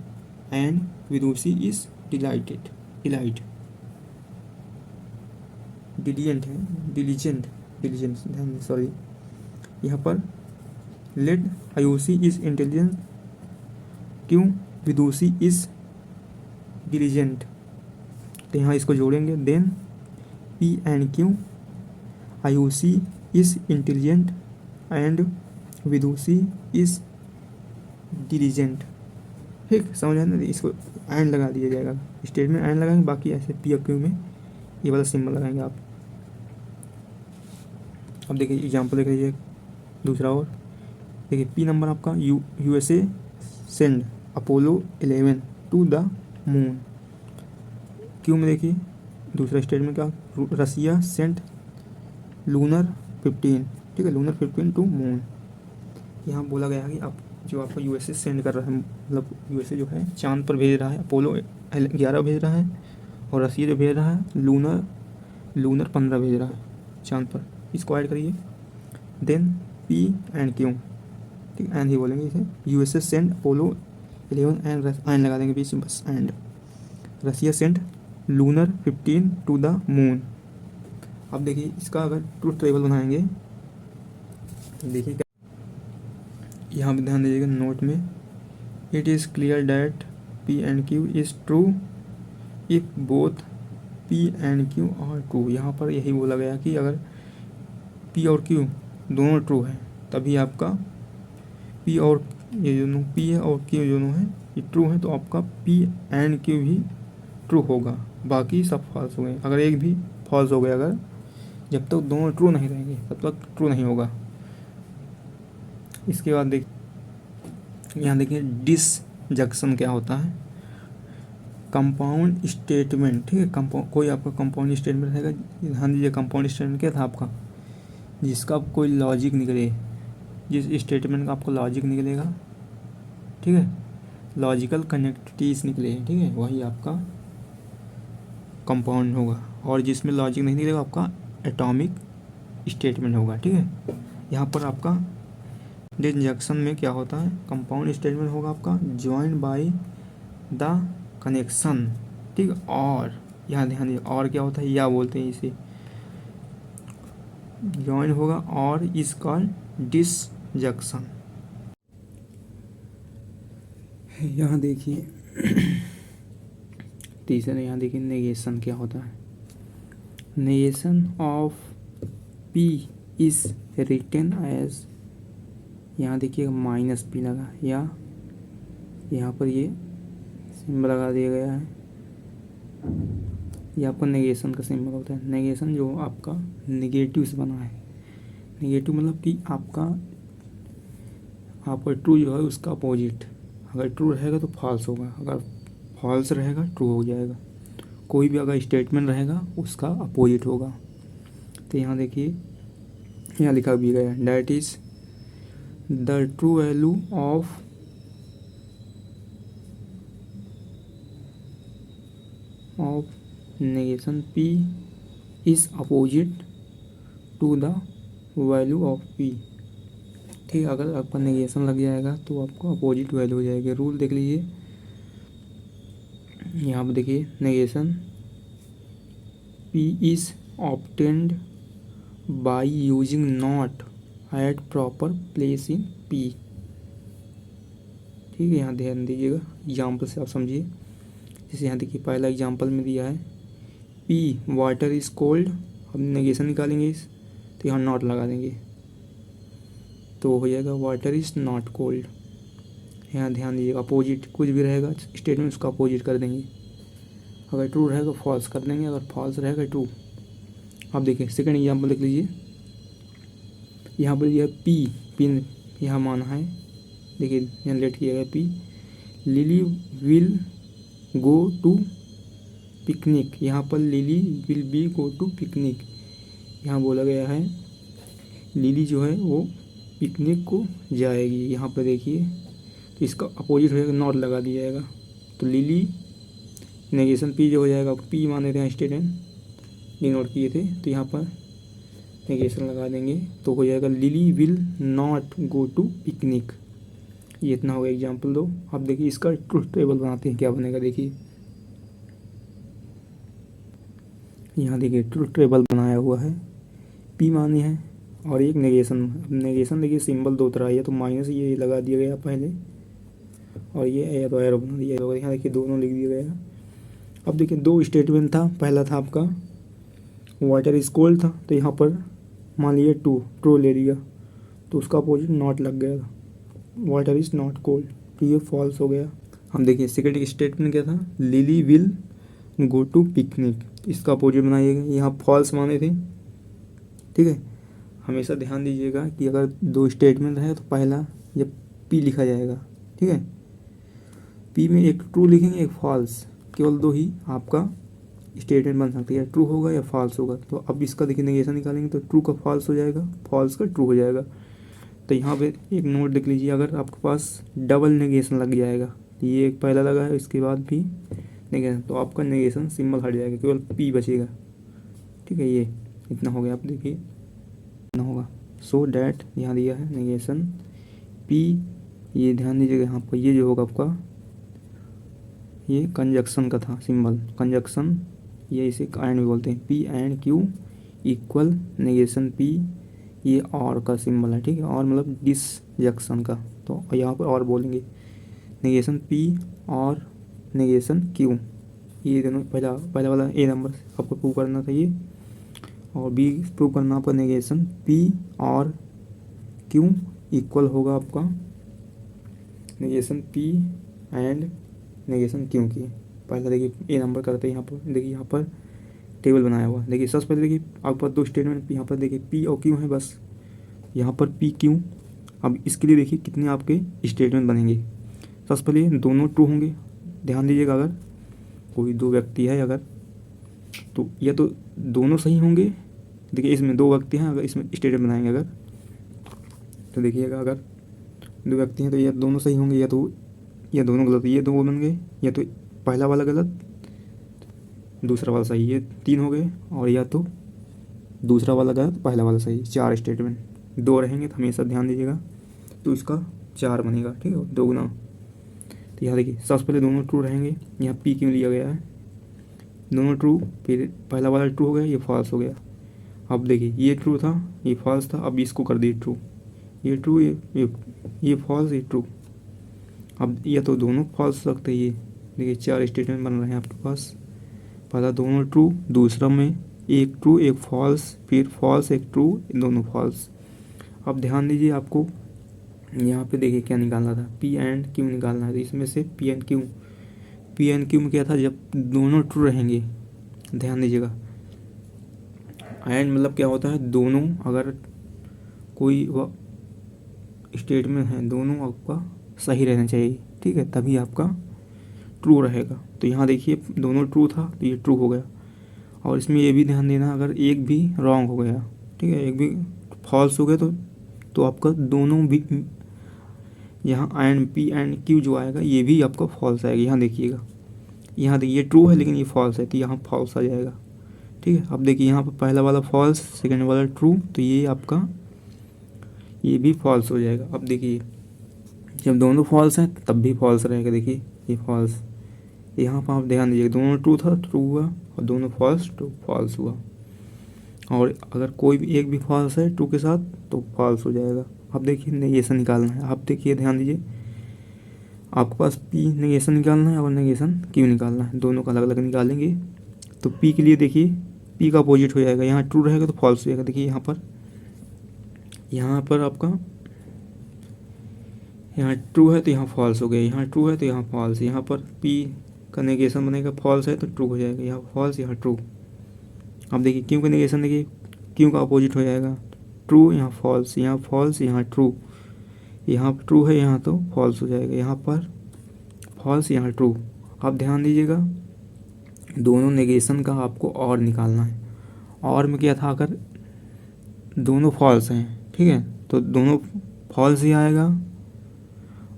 and Vidushi is dilated, delight diligent है, डिलीजेंट डिलीजेंट ध्यान दें, सॉरी। यहाँ पर लेट आयुषी इज इंटेलिजेंट, क्यों विदुषी इज डिलीजेंट, तो यहाँ इसको जोड़ेंगे। Then P and Q, Ayushi is intelligent and Vidushi is diligent. ठीक, समझ आए ना, इसको एंड लगा दिया जाएगा, स्टेटमेंट एंड लगाएंगे, बाकी ऐसे पी और क्यू में ये वाला सिंबल लगाएंगे आप। अब देखिए एग्जाम्पल देख लीजिए दूसरा, और देखिए पी नंबर आपका USA send Apollo 11 to the moon. Q में देखिए दूसरा स्टेटमेंट का रसिया सेंट लूनर 15। ठीक है, लूनर 15 टू मून। यहाँ बोला गया है कि आप जो आपका यूएसए सेंड कर रहा है, मतलब यूएसए जो है चांद पर भेज रहा है, अपोलो 11 भेज रहा है, और रसिया जो भेज रहा है लूनर 15 भेज रहा है चांद पर, इसको ऐड करिए। देन पी एंड क्यू, ठीक, एंड ही बोलेंगे इसे, यूएसए सेंड अपोलो 11 एंड लगा देंगे बीच में बस and, Russia send lunar 15 to the moon. अब देखिए इसका अगर ट्रूथ टेबल बनाएंगे, देखिए क्या, यहाँ पे ध्यान दीजिएगा नोट में, it is clear that P and Q is true if both P and Q are true. यहाँ पर यही बोला गया कि अगर पी और क्यू दोनों ट्रू है तभी आपका पी और ये दोनों पी है और क्यू दोनों है ये ट्रू है, तो आपका पी एंड क्यू भी ट्रू होगा, बाकी सब फॉल्स हो गए। अगर एक भी फॉल्स हो गया, अगर जब तक दोनों ट्रू नहीं रहेंगे तब तक ट्रू नहीं होगा। इसके बाद यहाँ देखिए डिसजंक्शन क्या होता है। कंपाउंड स्टेटमेंट, ठीक है, कोई आपका कंपाउंड स्टेटमेंट रहेगा। ध्यान दीजिए, कंपाउंड स्टेटमेंट क्या था आपका, जिसका कोई लॉजिक निकले, जिस स्टेटमेंट का आपको लॉजिक निकलेगा, ठीक है, लॉजिकल कनेक्टिविटीज निकले, ठीक है, वही आपका कंपाउंड होगा। और जिसमें लॉजिक नहीं निकलेगा आपका एटॉमिक स्टेटमेंट होगा, ठीक है। यहाँ पर आपका डिसजंक्शन में क्या होता है, कंपाउंड स्टेटमेंट होगा आपका ज्वाइन बाय द कनेक्शन, ठीक। और यहाँ ध्यान दीजिए, और क्या होता है, या बोलते हैं इसे, ज्वाइन होगा और इज कॉल्ड डिसजंक्शन। यहाँ देखिए तीसरा, यहाँ देखिए नेगेशन क्या होता है। Negation of P is written as, यहाँ देखिए माइनस पी लगा, या यहाँ पर ये सिंबल लगा दिया गया है, ये आपका नेगेशन का सिंबल होता है। नेगेशन जो आपका नेगेटिव से बना है, नेगेटिव मतलब कि आपका ट्रू जो है उसका अपोजिट, अगर ट्रू रहेगा तो फॉल्स होगा, अगर फॉल्स रहेगा ट्रू हो जाएगा। कोई भी अगर स्टेटमेंट रहेगा उसका अपोजिट होगा। तो यहाँ देखिए, यहाँ लिखा भी गया है that is the true value of negation P is opposite to the value of P, ठीक। अगर आपका नेगेशन लग जाएगा तो आपको अपोजिट वैल्यू हो जाएगी। रूल देख लीजिए, यहाँ पर देखिए negation P is obtained by using not at proper place in P, ठीक है। यहाँ ध्यान दीजिएगा, एग्जाम्पल से आप समझिए। जैसे यहाँ देखिए पहला एग्जाम्पल में दिया है P वाटर इज कोल्ड, अब नेगेशन निकालेंगे इस, तो यहाँ नॉट लगा देंगे तो हो जाएगा वाटर इज नॉट कोल्ड। यहाँ ध्यान दीजिएगा, अपोजिट कुछ भी रहेगा स्टेटमेंट उसका अपोजिट कर देंगे, अगर ट्रू रहेगा फॉल्स कर देंगे, अगर फॉल्स रहेगा ट्रू। अब देखिए सेकंड एग्जाम्पल देख लीजिए, यहाँ पर यह पी यहाँ माना है, देखिए जनरेट किया गया P Lily will go to picnic, यहाँ पर Lily will be go to picnic, यहाँ बोला गया है लिली जो है वो पिकनिक को जाएगी। यहाँ पर देखिए तो इसका अपोजिट हो जाएगा, नॉट लगा दिया जाएगा, तो लिली नेगेशन P जो हो जाएगा, P माने थे स्टेटमेंट डिनोट किए थे, तो यहाँ पर नेगेशन लगा देंगे तो हो जाएगा Lily will not go to picnic. ये इतना हो गया एग्जाम्पल 2। अब देखिए इसका ट्रुथ टेबल बनाते हैं, क्या बनेगा देखिए। यहाँ देखिए ट्रुथ टेबल बनाया हुआ है, P माने है और एक नेगेशन देखिए सिंबल दो तरह है, तो माइनस ये लगा दिया गया पहले और ये एरो बना दिया गया, यहाँ देखिए दोनों लिख दिया गया। अब देखिए दो स्टेटमेंट था, पहला था आपका वाटर इज कोल्ड था, तो यहाँ पर मान लीजिए ट्रू ले लिया तो उसका अपोजिट नॉट लग गया, वाटर इज नॉट कोल्ड, तो ये फॉल्स हो गया। हम देखिए सेकंड स्टेटमेंट क्या था, Lily will go to picnic, इसका अपोजिट बनाइएगा, यहाँ फॉल्स माने थे, ठीक है। हमेशा ध्यान दीजिएगा कि अगर दो स्टेटमेंट है तो पहला जब P लिखा जाएगा, ठीक है, P में एक ट्रू लिखेंगे एक फॉल्स, केवल दो ही आपका स्टेटमेंट बन सकती है, ट्रू होगा या फॉल्स होगा। तो अब इसका देखिए नेगेशन निकालेंगे तो ट्रू का फॉल्स हो जाएगा, फॉल्स का ट्रू हो जाएगा। तो यहाँ पे एक नोट देख लीजिए, अगर आपके पास डबल नेगेशन लग जाएगा, ये एक पहला लगा है इसके बाद भी नेगेशन, तो आपका नेगेशन सिंबल हट जाएगा, केवल P बचेगा, ठीक है। ये इतना हो गया, आप देखिए इतना होगा। सो डैट यहाँ दिया है नेगेशन P, ये ध्यान दीजिएगा यहाँ पर ये जो होगा आपका ये कंजक्शन का था सिंबल, कंजक्शन ये इसे एंड भी बोलते हैं, P and Q equal negation P, ये और का सिंबल है, ठीक है, और मतलब डिसजंक्शन का, तो यहाँ पर और बोलेंगे नेगेशन P और नेगेशन Q, ये दोनों पहला वाला ए नंबर आपको प्रूव करना था ये, और बी प्रूव करना आपका नेगेशन पी और क्यू इक्वल होगा आपका negation P and negation Q की। पहला देखिए ए नंबर करते हैं यहाँ पर, देखिए यहाँ पर टेबल बनाया हुआ। देखिए सबसे पहले देखिए आपके पास दो स्टेटमेंट यहाँ पर देखिए पी और क्यू है, बस यहाँ पर पी क्यू। अब इसके लिए देखिए कितने आपके स्टेटमेंट बनेंगे। सबसे पहले दोनों ट्रू होंगे, ध्यान दीजिएगा। अगर कोई दो व्यक्ति है अगर, तो या तो दोनों सही होंगे, देखिए इसमें दो व्यक्ति हैं, अगर इसमें स्टेटमेंट बनाएंगे अगर, तो देखिएगा अगर दो व्यक्ति हैं तो या दोनों सही होंगे या दोनों गलत। ये दो बन गए, या तो पहला वाला गलत दूसरा वाला सही, ये तीन हो गए, और या तो दूसरा वाला गलत पहला वाला सही। चार स्टेटमेंट, दो रहेंगे तो हमेशा ध्यान दीजिएगा, तो इसका चार बनेगा, ठीक है, दो गुना। तो यहाँ देखिए सबसे पहले दोनों ट्रू रहेंगे, यहाँ पी क्यों लिया गया है, दोनों ट्रू, फिर पहला वाला ट्रू हो गया, ये फॉल्स हो गया। अब देखिए ये ट्रू था, ये फॉल्स था, अब इसको कर दिए ट्रू, ये ट्रू, ये फॉल्स, ये ट्रू। अब या तो दोनों फॉल्स रखते, ये देखिए चार स्टेटमेंट बन रहे हैं आपके पास। पहला दोनों ट्रू, दूसरा में एक ट्रू एक फॉल्स, फिर फॉल्स एक ट्रू, दोनों फॉल्स। अब ध्यान दीजिए, आपको यहाँ पे देखिए क्या निकालना था, पी एंड क्यू निकालना है। तो इसमें से पी एंड क्यू में क्या था, जब दोनों ट्रू रहेंगे, ध्यान दीजिएगा। एंड मतलब क्या होता है, दोनों अगर कोई स्टेटमेंट है दोनों आपका सही रहना चाहिए, ठीक है, तभी आपका ट्रू रहेगा। तो यहाँ देखिए दोनों ट्रू था तो ये ट्रू हो गया। और इसमें ये भी ध्यान देना, अगर एक भी रॉन्ग हो गया, ठीक है, एक भी फॉल्स हो गया, तो आपका दोनों भी यहाँ एंड पी एंड क्यू जो आएगा ये भी आपका फॉल्स आएगा। यहाँ देखिएगा, यहाँ देखिए ये ट्रू है लेकिन ये फॉल्स है, तो यहाँ फॉल्स आ जाएगा, ठीक है। अब देखिए यहाँ पर पहला वाला फॉल्स, सेकेंड वाला ट्रू, तो ये आपका ये भी फॉल्स हो जाएगा। अब देखिए जब दोनों फॉल्स हैं तब भी फॉल्स रहेगा, देखिए ये फॉल्स। यहाँ पर आप ध्यान दीजिए, दोनों ट्रू था ट्रू हुआ, और दोनों फॉल्स तो फॉल्स हुआ। और अगर कोई भी एक भी फॉल्स है ट्रू के साथ तो फॉल्स हो जाएगा। अब देखिए नेगेशन निकालना है, आप देखिए ध्यान दीजिए, आपके पास पी नेगेशन निकालना है और नेगेशन क्यू निकालना है, दोनों का अलग अलग निकालेंगे। तो पी के लिए देखिए पी का अपोजिट हो जाएगा, यहाँ ट्रू रहेगा तो फॉल्स हो जाएगा। देखिए यहाँ पर आपका यहाँ ट्रू है तो यहाँ फॉल्स हो गया, यहाँ ट्रू है तो यहाँ फॉल्स। यहाँ पर पी का नेगेशन बनेगा, फॉल्स है तो ट्रू हो जाएगा, यहाँ फॉल्स यहाँ ट्रू। अब देखिए क्यू का नेगेशन, देखिए क्यू का अपोजिट हो जाएगा, ट्रू यहाँ फॉल्स, यहाँ ट्रू, यहाँ ट्रू है यहाँ तो फॉल्स हो जाएगा, यहाँ पर फॉल्स यहाँ ट्रू। अब ध्यान दीजिएगा, दोनों नेगेशन का आपको और निकालना है। और में क्या था, अगर दोनों फॉल्स हैं, ठीक है, तो दोनों फॉल्स ही आएगा।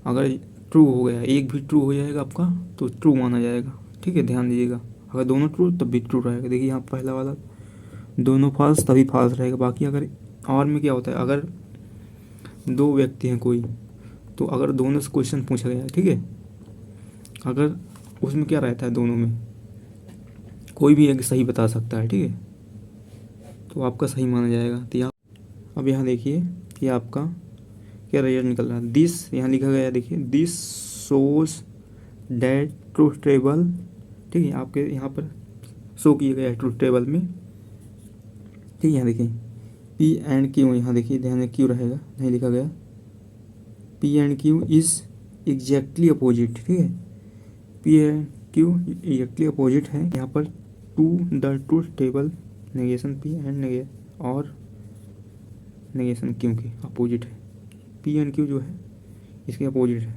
अगर ट्रू हो गया, एक भी ट्रू हो जाएगा आपका तो ट्रू माना जाएगा, ठीक है, ध्यान दीजिएगा। अगर दोनों ट्रू तब भी ट्रू रहेगा। देखिए यहाँ पहला वाला दोनों फॉल्स तभी फॉल्स रहेगा। बाकी अगर और में क्या होता है, अगर दो व्यक्ति हैं कोई, तो अगर दोनों से क्वेश्चन पूछा गया, ठीक है, अगर उसमें क्या रहता है, दोनों में कोई भी एक सही बता सकता है, ठीक है, तो आपका सही माना जाएगा। तो यहाँ अब यहाँ देखिए कि आपका क्या रिजल्ट निकल रहा है। दिस यहाँ लिखा गया है, देखिए this shows that truth table, ठीक है, आपके यहाँ पर शो किया गया है ट्रूथ टेबल में, ठीक है। यहाँ देखिए पी एंड क्यू, यहाँ देखिए ध्यान में क्यू रहेगा, नहीं लिखा गया, P and Q is exactly opposite, ठीक है, P and Q exactly opposite है। यहाँ पर to the truth table negation P and और नेगेशन क्यू के अपोजिट है, पी एंड क्यू जो है इसके अपोजिट है।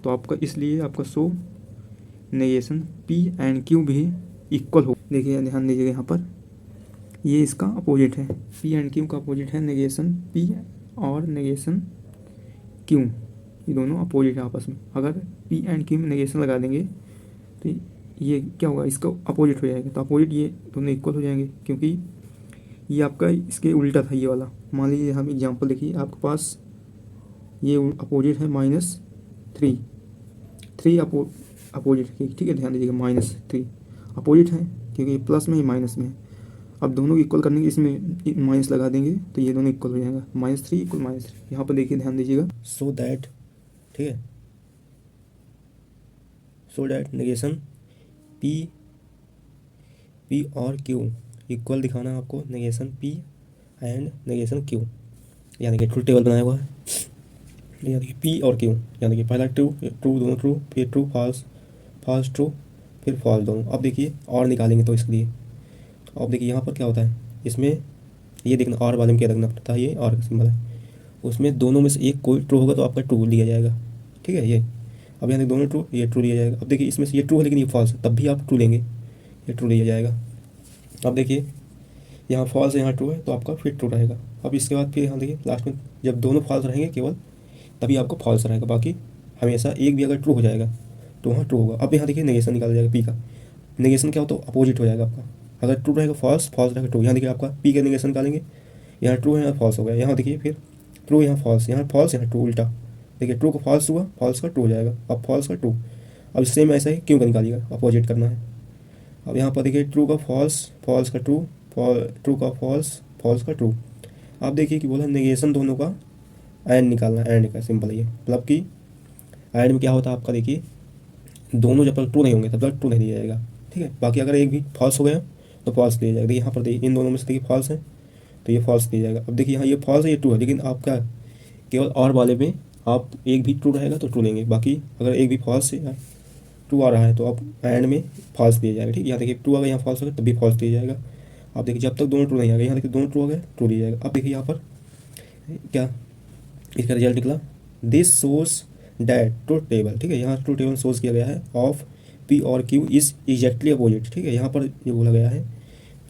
तो आपका इसलिए आपका show negation P and Q भी इक्वल हो। देखिए ध्यान दीजिएगा, यहाँ पर ये इसका अपोजिट है, पी एंड क्यू का अपोजिट है नेगेशन पी और नेगेशन क्यू, ये दोनों अपोजिट है आपस में। अगर पी एंड क्यू में नेगेशन लगा देंगे तो ये क्या होगा, इसका अपोजिट हो जाएगा। तो अपोजिट ये दोनों इक्वल हो जाएंगे, क्योंकि ये आपका इसके उल्टा था ये वाला। मान लीजिए हम एग्जांपल देखिए, आपके पास ये अपोजिट है -3 अपोजिट है, ठीक है, ध्यान दीजिएगा, -3 अपोजिट है क्योंकि ये प्लस में ये माइनस में है। अब दोनों को इक्वल करने के इसमें माइनस लगा देंगे तो ये दोनों इक्वल हो जाएगा, -3 = -3। यहाँ पर देखिए ध्यान दीजिएगा, सो दैट, ठीक है, सो डैट नेगेशन पी और क्यू इक्वल दिखाना है आपको negation P and negation Q. यहाँ देखिए ट्रू टेबल बनाया हुआ है, यहाँ देखिए पी और क्यू, यहाँ देखिए पहला ट्रू ट्रू दोनों ट्रू, फिर ट्रू फॉल्स फॉल्स ट्रू, फिर फॉल्स दोनों। अब देखिए और निकालेंगे तो इसके लिए अब देखिए यहाँ पर क्या होता है, इसमें ये देखना और वाले में क्या रखना पड़ता है, ये और का सिंबल है, उसमें दोनों में से एक कोई ट्रू होगा तो आपका ट्रू लिया जाएगा। ठीक है, ये अब यहाँ देखिए दोनों ट्रू, ये ट्रू लिया जाएगा। अब देखिए इसमें से ये ट्रू है लेकिन ये फॉल्स है, तब भी आप ट्रू लेंगे, ये ट्रू लिया जाएगा। अब देखिए यहाँ फॉल्स है, यहाँ ट्रू है, तो आपका फिर ट्रू रहेगा। अब इसके बाद फिर यहाँ देखिए लास्ट में जब दोनों फॉल्स रहेंगे केवल तभी आपका फॉल्स रहेगा, बाकी हमेशा एक भी अगर ट्रू हो जाएगा तो वहाँ ट्रू होगा। अब यहाँ देखिए नेगेशन निकाला जाएगा पी का, नेगेशन क्या हो तो अपोजिट हो जाएगा आपका, अगर ट्रू रहेगा फॉल्स, फॉल्स रहेगा ट्रू। यहाँ देखिए आपका पी का नेगेशन निकालेंगे, यहाँ ट्रू है यहाँ फॉल्स हो गया, यहाँ देखिए फिर ट्रू यहाँ फॉल्स, यहाँ फॉल्स यहाँ ट्रू, उल्टा देखिए ट्रू का फॉल्स हुआ, फॉल्स का ट्रू हो जाएगा, अब फॉल्स का ट्रू। अब सेम ऐसा ही क्यों का निकालिएगा, अपोजिट करना है। अब यहाँ पर देखिए ट्रू का फॉल्स, फॉल्स का ट्रू, ट्रू का फॉल्स, फॉल्स का ट्रू। आप देखिए कि बोला नेगेशन दोनों का एंड निकालना है, एंड का सिंपल है ये, मतलब कि एंड में क्या होता है आपका देखिए दोनों जब तक ट्रू नहीं होंगे तब तक ट्रू नहीं दिया जाएगा। ठीक है, बाकी अगर एक भी फॉल्स हो गया तो फॉल्स दिया जाएगा। देखिए यहाँ पर देखिए इन दोनों में से देखिए फॉल्स है तो ये फॉल्स दिया जाएगा। अब देखिए यहाँ ये फॉल्स है ये ट्रू है, लेकिन आपका केवल और वाले में आप एक भी ट्रू रहेगा तो ट्रू लेंगे, बाकी अगर एक भी फॉल्स है ट्रू आ रहा है तो आप एंड में फॉल्स दिया जाएगा। ठीक, यहाँ देखिए ट्रू आ गया, यहाँ फॉल्स हो गया तभी फॉल्स दिया जाएगा। अब देखिए जब तक दोनों ट्रू नहीं आ गए, यहाँ देखिए दोनों ट्रू हो गए ट्रू दिया जाएगा। अब देखिए यहाँ पर क्या इसका रिजल्ट निकला, this source that true table. ठीक है, यहाँ ट्रू टेबल सोर्स किया गया है ऑफ पी और क्यू इज एग्जैक्टली अपोजिट। ठीक है, यहाँ पर ये बोला गया है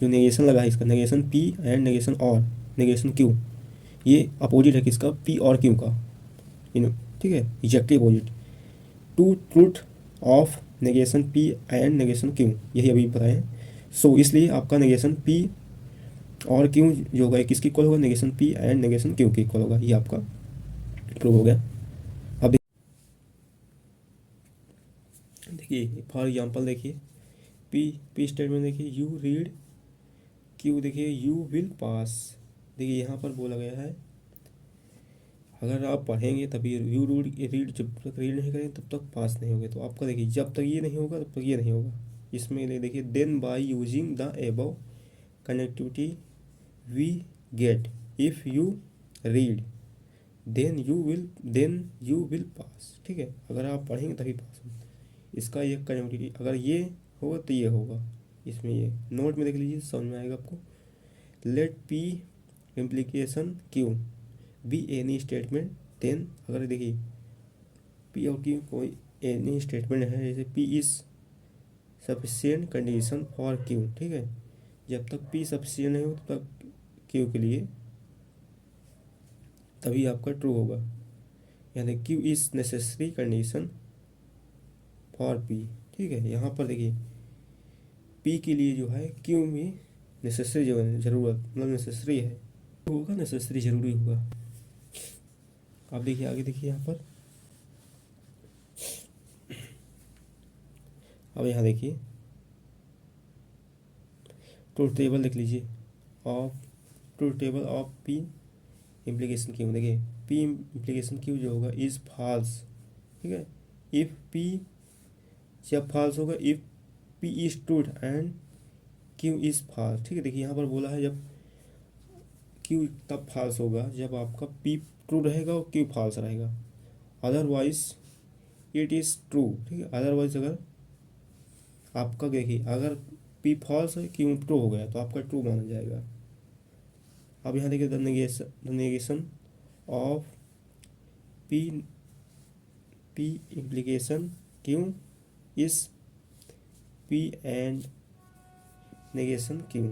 जो नेगेशन लगा है इसका, नेगेशन पी एंड नेगेशन और नेगेशन क्यू, ये अपोजिट है किसका, पी और क्यू का। ठीक है, exactly opposite to truth of negation P and negation Q, यही अभी बताएं। सो इसलिए आपका नेगेशन पी और क्यू जो होगा किसकी इक्वल होगा, negation P and negation Q की इक्वल होगा, ये आपका प्रूव हो गया। अब देखिए फॉर एग्जांपल देखिए पी स्टेटमेंट देखिए यू रीड, क्यू देखिए यू विल पास। देखिए यहाँ पर बोला गया है अगर आप पढ़ेंगे तभी यू रीड जब तक रीड नहीं करेंगे तब तक पास नहीं होगे। तो आपका देखिए जब तक ये नहीं होगा तब तक ये नहीं होगा। इसमें देखिए then by using the above connectivity we get if you read then you will pass. ठीक है, अगर आप पढ़ेंगे तभी पास होगा। इसका ये कनेक्टिविटी अगर ये होगा तो ये होगा, इसमें ये नोट में देख लीजिए समझ में आएगा आपको। Let P implication Q be any statement then, अगर देखिए पी और क्यू कोई एनी स्टेटमेंट है, जैसे P is sufficient condition for Q. ठीक है, जब तक पी सफिशिएंट नहीं हो तब तक क्यू के लिए तभी आपका ट्रू होगा, यानी Q is necessary condition for P. ठीक है, यहाँ पर देखिए पी के लिए जो है क्यू में नेसेसरी जो है ज़रूरत मतलब नेसेसरी है होगा, नेसेसरी ज़रूरी होगा। आप देखिए आगे देखिए यहाँ पर, अब यहाँ देखिए ट्रूथ टेबल देख लीजिए of truth table of P implication Q. देखिए पी इम्प्लीकेशन क्यू जो होगा इज़ फॉल्स। ठीक है, इफ़ पी जब फॉल्स होगा if P is truth and Q is false. ठीक है, देखिए यहाँ पर बोला है जब क्यू तब फॉल्स होगा जब आपका पी ट्रू रहेगा और क्यू फॉल्स रहेगा, अदरवाइज इट इज़ ट्रू। ठीक है, अदरवाइज अगर आपका देखिए अगर पी फॉल्स है क्यू ट्रू हो गया तो आपका ट्रू माना जाएगा। अब यहाँ देखिए the negation of P implication Q is P and negation Q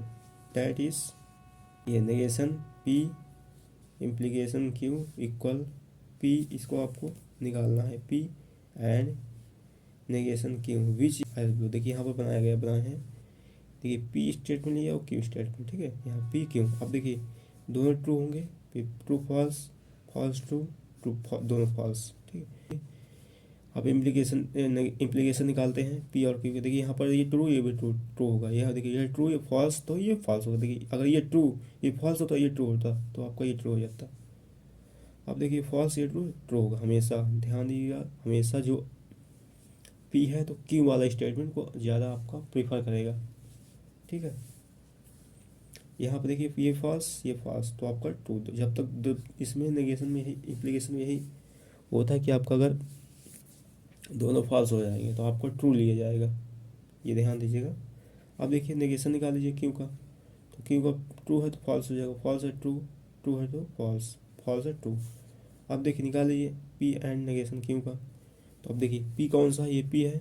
that is, ये negation P implication Q equal P, इसको आपको निकालना है P and negation Q which देखिए यहाँ पर बनाए हैं। देखिए पी स्टेटमेंट लिया और क्यू स्टेटमेंट। ठीक है, यहाँ पी क्यू, अब देखिए दोनों ट्रू होंगे, फिर true false, false true, true दोनों फॉल्स। ठीक है, अब इम्प्लीकेशन निकालते हैं पी और क्यू के। देखिए यहाँ पर ये ट्रू ये भी ट्रू ट्रू होगा, यह देखिए ये ट्रू ये फॉल्स तो ये फॉल्स होगा। देखिए अगर ये ट्रू ये फॉल्स होता ये ट्रू होता तो आपका ये ट्रू हो जाता। अब देखिए फॉल्स ये ट्रू ट्रू होगा, हमेशा ध्यान दीजिएगा, हमेशा जो पी है तो क्यू वाला स्टेटमेंट को ज़्यादा आपका प्रीफर करेगा, ठीक है। यहाँ पर देखिए ये फॉल्स तो आपका ट्रू, जब तक इसमें नेगेशन में यही इम्प्लीकेशन में यही होता है कि आपका अगर दोनों फॉल्स हो जाएंगे तो आपको ट्रू लिया जाएगा, ये ध्यान दीजिएगा। अब देखिए नेगेशन निकाल लीजिए क्यू का, तो क्यू का ट्रू है तो फॉल्स हो जाएगा, फॉल्स है ट्रू, ट्रू है तो फॉल्स, फॉल्स है ट्रू। अब देखिए निकाल लीजिए पी एंड नेगेशन क्यू का, तो अब देखिए पी कौन सा है, ये पी है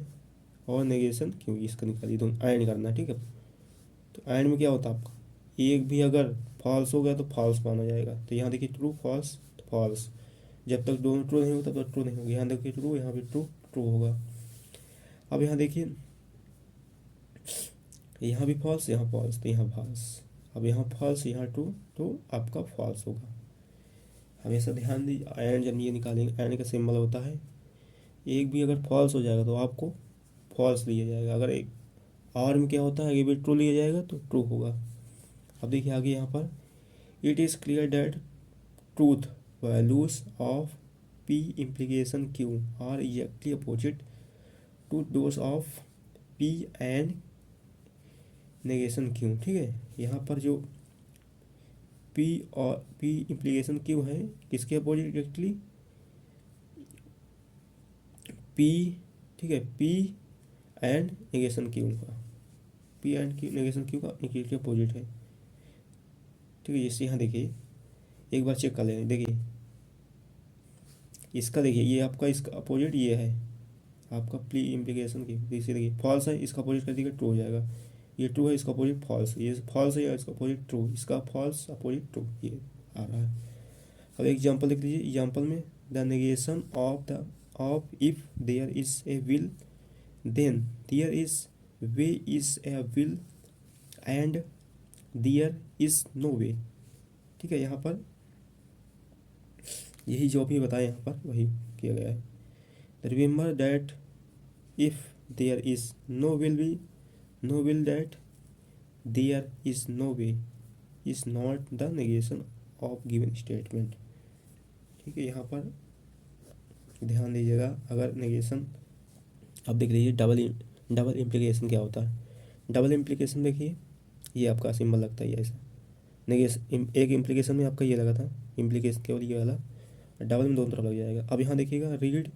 और नेगेशन क्यू, इसका निकालिए, दोनों एंड करना है, ठीक है। तो एंड में क्या होता है आपका, एक भी अगर फॉल्स हो गया तो फॉल्स माना जाएगा, तो यहाँ देखिए ट्रू फॉल्स तो फॉल्स, जब तक दोनों ट्रू नहीं होता तब तक ट्रू नहीं होगा। यहाँ देखिए ट्रू, यहाँ भी ट्रू, ट्रू होगा। अब यहाँ देखिए यहाँ भी फॉल्स, यहाँ फॉल्स तो यहाँ फॉल्स, अब यहाँ फॉल्स यहाँ ट्रू, तो आपका फॉल्स होगा। हमेशा ध्यान दीजिए एंड जब ये निकालेंगे, एंड का सिंबल होता है, एक भी अगर फॉल्स हो जाएगा तो आपको फॉल्स लिया जाएगा, अगर एक और में क्या होता है, ये भी ट्रू लिया जाएगा तो ट्रू होगा। अब देखिए आगे यहाँ पर it is clear that truth values of P implication Q are exactly opposite to those of P and negation Q, ठीक है। यहाँ पर जो पी और पी इम्प्लीकेशन क्यू है किसके अपोजिट एग्जैक्टली, पी, ठीक है, पी एंड नेगेशन क्यू का, P and Q negation Q का के अपोजिट है, ठीक है। जैसे यहाँ देखिए एक बार चेक कर लेंगे, देखिए इसका देखिए ये आपका इसका अपोजिट ये है आपका पी इम्प्लीकेशन की, जैसे देखिए फॉल्स है, इसका अपोजिट कर दीजिएगा ट्रू हो जाएगा, ये ट्रू है इसका अपोजिट फॉल्स, ये फॉल्स है इसका अपोजिट ट्रू, इसका फॉल्स अपोजिट ट्रू, ये आ रहा है। अब एग्जांपल लिख लीजिए, एग्जांपल में the negation of if there is a will then there is way is a will and there is no way, ठीक है। यहाँ पर यही जो भी बताया यहाँ पर वही किया गया है। Remember that if there is no will be no will that there is no way is not the negation of given statement, ठीक है। यहाँ पर ध्यान दीजिएगा, अगर नेगेशन, अब देख लीजिए डबल इम्प्लीकेशन क्या होता है। डबल इम्प्लीकेशन देखिए ये आपका सिंबल लगता है ऐसा, नेगेशन एक इम्प्लीकेशन में आपका ये लगा था इम्प्लीकेशन केवल ये वाला, डबल में दोनों तरफ लग जाएगा। अब यहाँ देखिएगा read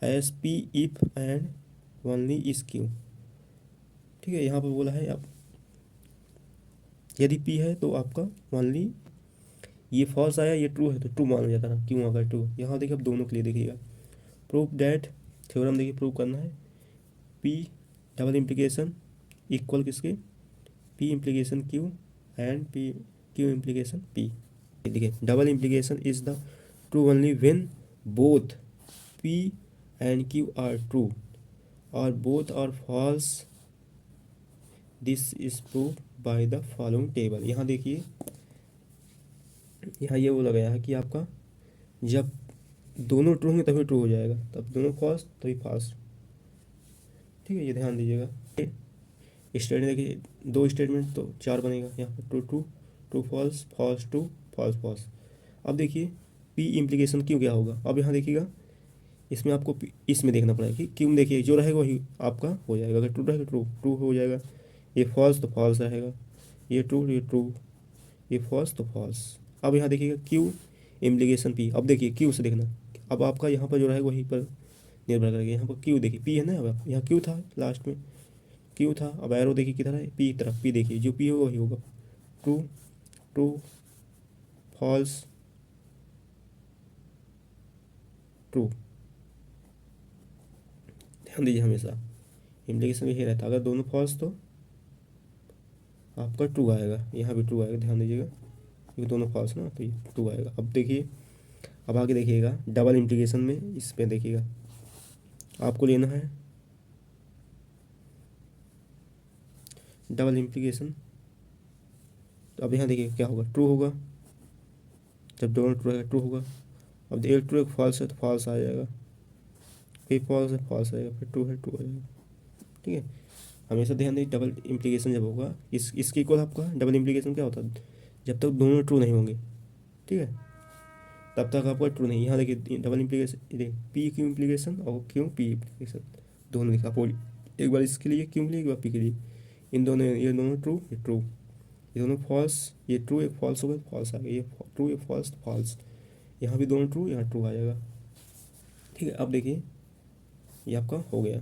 S P if and only is Q, ठीक है। यहाँ पर बोला है आप यदि पी है तो आपका ओनली, ये फॉल्स आया ये ट्रू है तो ट्रू माना जाता है, क्यों अगर ट्रू। यहाँ देखिए अब दोनों के लिए देखिएगा प्रूफ डैट थ्योरम, देखिए प्रूव करना है पी डबल इम्प्लीकेशन इक्वल किसके, P implication Q and P Q implication P. देखिए double implication is the true only when both P and Q are true और both are false, this is proof by the following table. यहाँ देखिए यहाँ ये बोला गया है कि आपका जब दोनों ट्रू होंगे तभी ट्रू हो जाएगा, तब दोनों फॉल्स तभी फॉल्स, ठीक है। ये ध्यान दीजिएगा। स्टेटमेंट देखिए दो स्टेटमेंट तो चार बनेगा, यहाँ पर true true true false false true false false. अब देखिए पी इम्प्लीकेशन क्यों क्या होगा, अब यहाँ देखिएगा इसमें आपको इसमें देखना पड़ेगा कि क्यों, देखिए जो रहेगा वही आपका हो जाएगा, अगर ट्रू रहेगा ट्रू ट्रू हो जाएगा, ये फॉल्स तो फॉल्स रहेगा, ये ट्रू ये फॉल्स तो फॉल्स। अब यहाँ देखिएगा क्यू इम्प्लीकेशन पी, अब देखिए क्यू से देखना, अब आपका यहाँ पर जो रहेगा वहीं पर निर्भर करेगा। यहाँ पर क्यू देखिए पी है ना, अब यहाँ क्यू था लास्ट में क्यू था, अब एरो देखिए किधर है पी की तरफ, पी देखिए जो पी होगा वही होगा, ट्रू ट्रू फॉल्स ट्रू। ध्यान दीजिए हमेशा इम्प्लीकेशन में यही रहता है, अगर दोनों फॉल्स तो आपका ट्रू आएगा, यहाँ भी ट्रू आएगा, ध्यान दीजिएगा क्योंकि दोनों फॉल्स ना तो ये ट्रू आएगा। अब देखिए अब आगे देखिएगा डबल इम्प्लीकेशन में, इसमें देखिएगा आपको लेना है डबल इम्प्लीकेशन, तो अब यहाँ देखिए क्या होगा, ट्रू होगा, जब दोनों ट्रू रहेगा ट्रू होगा। अब एक ट्रू एक फॉल्स है तो फॉल्स आ जाएगा, फिर फॉल्स है फॉल्स आएगा, फिर ट्रू है ट्रू आ जाएगा, ठीक है। हमेशा ध्यान दें डबल इम्प्लीकेशन जब होगा इसके इक्वल आपका डबल इम्प्लीकेशन क्या होता है, जब तक दोनों ट्रू नहीं होंगे, ठीक है, तब तक आपका ट्रू नहीं। यहाँ देखिए डबल इम्प्लीकेशन, देखिए पी क्यू इम्प्लीकेशन और क्यू पी इम्प्लीकेशन, दोनों लिखा एक बार इसके लिए क्यों मिली, एक बार पी के लिए, इन दोनों, ये दोनों ट्रू, ये ट्रू, ये दोनों फॉल्स, ये ट्रू एक फॉल्स हो गया, फॉल्स आ गया, ये ट्रू एक फॉल्स फॉल्स, यहाँ भी दोनों ट्रू, यहाँ ट्रू आ जाएगा। ठीक है, अब देखिए ये आपका हो गया।